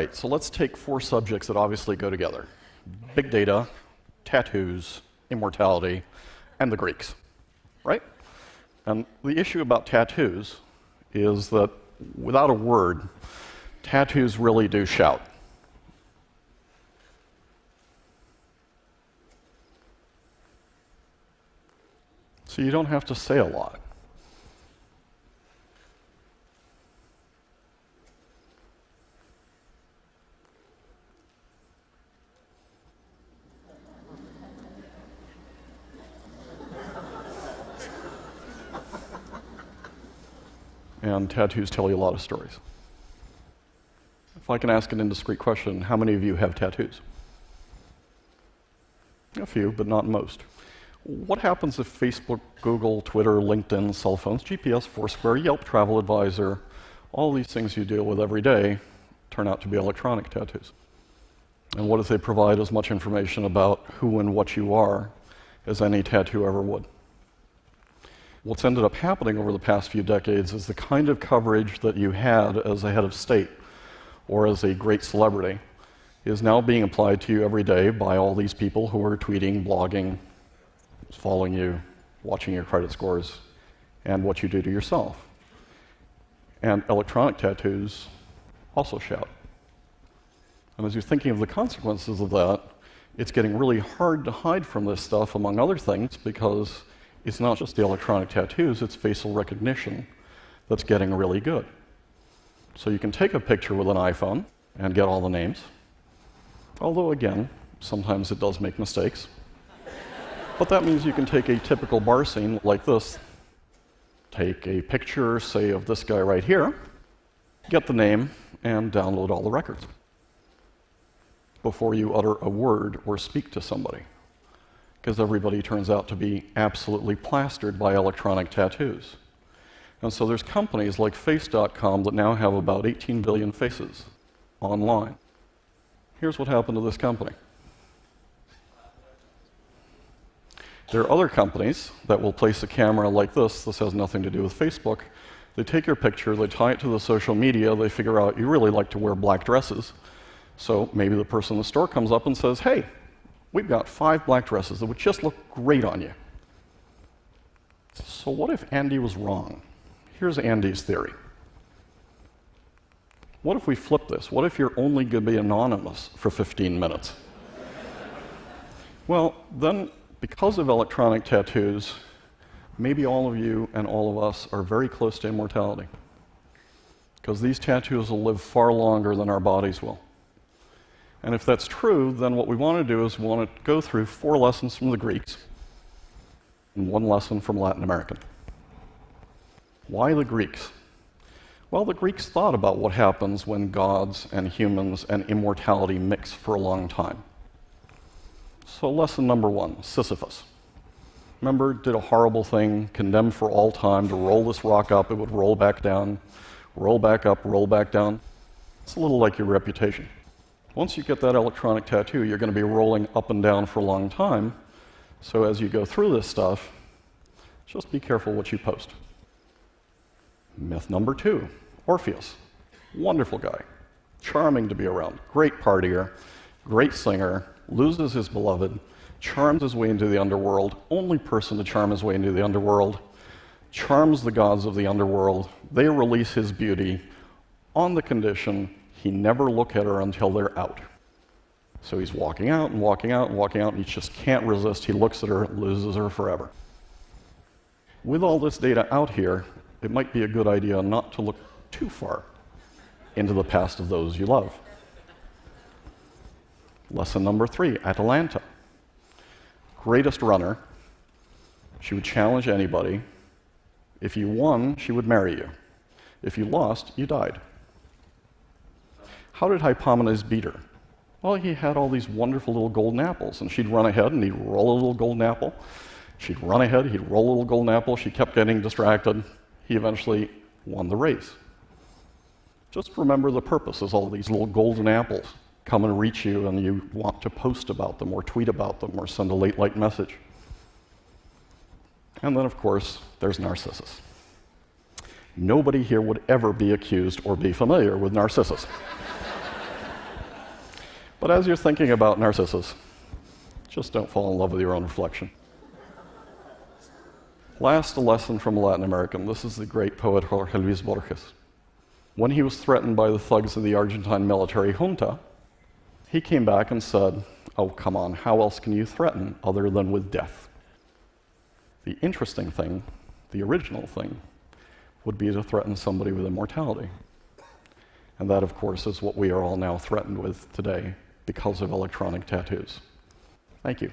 right, so let's take four subjects that obviously go together. Big data, tattoos, immortality, and the Greeks, right? And the issue about tattoos is that without a word, tattoos really do shout. So you don't have to say a lot. And tattoos tell you a lot of stories. If I can ask an indiscreet question, how many of you have tattoos? A few, but not most. What happens if Facebook, Google, Twitter, LinkedIn, cell phones, GPS, Foursquare, Yelp, Travel Advisor, all these things you deal with every day turn out to be electronic tattoos? And what if they provide as much information about who and what you are as any tattoo ever would? What's ended up happening over the past few decades is the kind of coverage that you had as a head of state or as a great celebrity is now being applied to you every day by all these people who are tweeting, blogging, following you, watching your credit scores, and what you do to yourself. And electronic tattoos also shout. And as you're thinking of the consequences of that, it's getting really hard to hide from this stuff, among other things, because it's not just the electronic tattoos, it's facial recognition that's getting really good. So you can take a picture with an iPhone and get all the names. Although, again, sometimes it does make mistakes. But that means you can take a typical bar scene like this, take a picture, say, of this guy right here, get the name, and download all the records before you utter a word or speak to somebody, because everybody turns out to be absolutely plastered by electronic tattoos. And so there's companies like Face.com that now have about 18 billion faces online. Here's what happened to this company. There are other companies that will place a camera like this. This has nothing to do with Facebook. They take your picture, they tie it to the social media, they figure out you really like to wear black dresses. So maybe the person in the store comes up and says, hey, we've got 5 black dresses that would just look great on you. So what if Andy was wrong? Here's Andy's theory. What if we flip this? What if you're only going to be anonymous for 15 minutes? Well, then, because of electronic tattoos, maybe all of you and all of us are very close to immortality, because these tattoos will live far longer than our bodies will. And if that's true, then what we want to do is we want to go through 4 lessons from the Greeks and 1 lesson from Latin American. Why the Greeks? Well, the Greeks thought about what happens when gods and humans and immortality mix for a long time. So lesson number 1, Sisyphus. Remember, did a horrible thing, condemned for all time to roll this rock up, it would roll back down, roll back up, roll back down. It's a little like your reputation. Once you get that electronic tattoo, you're going to be rolling up and down for a long time. So as you go through this stuff, just be careful what you post. Myth number 2, Orpheus. Wonderful guy, charming to be around, great partier, great singer, loses his beloved, charms his way into the underworld, only person to charm his way into the underworld, charms the gods of the underworld, they release his beauty on the condition he never look at her until they're out. So he's walking out and walking out and walking out, and he just can't resist. He looks at her, loses her forever. With all this data out here, it might be a good idea not to look too far into the past of those you love. Lesson number 3, Atalanta. Greatest runner. She would challenge anybody. If you won, she would marry you. If you lost, you died. How did Hippomenes beat her? Well, he had all these wonderful little golden apples, and she'd run ahead and he'd roll a little golden apple. She'd run ahead, he'd roll a little golden apple. She kept getting distracted. He eventually won the race. Just remember the purpose is all these little golden apples come and reach you, and you want to post about them or tweet about them or send a late message. And then, of course, there's Narcissus. Nobody here would ever be accused or be familiar with Narcissus. But as you're thinking about Narcissus, just don't fall in love with your own reflection. Last, a lesson from a Latin American. This is the great poet Jorge Luis Borges. When he was threatened by the thugs of the Argentine military junta, he came back and said, "Oh, come on, how else can you threaten other than with death?" The interesting thing, the original thing, would be to threaten somebody with immortality. And that, of course, is what we are all now threatened with today because of electronic tattoos. Thank you.